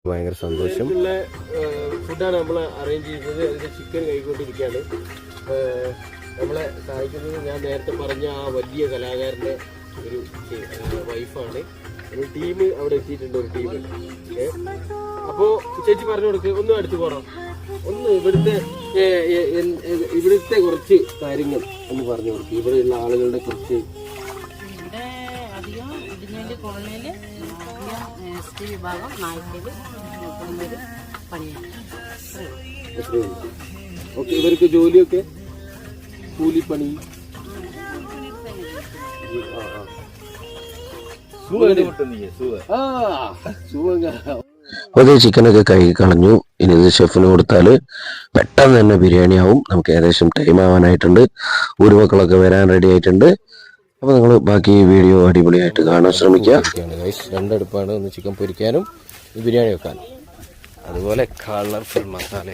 ഭയങ്കര സന്തോഷം. ഫുഡാണ് നമ്മൾ അറേഞ്ച് ചെയ്തത്. അതിൻ്റെ ചിക്കൻ കൈക്കൊണ്ടിരിക്കുകയാണ്. നമ്മളെ സഹായിക്കുന്നത് ഞാൻ നേരത്തെ പറഞ്ഞ ആ വലിയ കലാകാരൻ്റെ ഒരു വൈഫാണ്. ഒരു ടീം അവിടെ എത്തിയിട്ടുണ്ട്, ഒരു ടീം. അപ്പോൾ ചേച്ചി പറഞ്ഞു കൊടുക്ക്, ഒന്നും അടുത്ത് പോകണം, ഒന്ന് ഇവിടുത്തെ കുറച്ച് കാര്യങ്ങൾ ഒന്ന് പറഞ്ഞു കൊടുക്കും. ഇവിടെയുള്ള ആളുകളുടെ കുറിച്ച്. ഓക്കെ, ഇവർക്ക് ജോലിയൊക്കെ കൂലിപ്പണി. അതേ ചിക്കനൊക്കെ കഴുകി കളഞ്ഞു. ഇനി ഇത് ഷെഫിന് കൊടുത്താൽ പെട്ടെന്ന് തന്നെ ബിരിയാണി ആവും. നമുക്ക് ഏകദേശം ടൈം ആവാനായിട്ടുണ്ട്. ഊരുമക്കളൊക്കെ വരാൻ റെഡി ആയിട്ടുണ്ട്. അപ്പോൾ നിങ്ങൾ ബാക്കി വീഡിയോ അടിപൊളിയായിട്ട് കാണാൻ ശ്രമിക്കുക. രണ്ടടുപ്പാണ്, ഒന്ന് ചിക്കൻ പൊരിക്കാനും ബിരിയാണി വെക്കാനും. അതുപോലെ കളർഫുൾ മസാല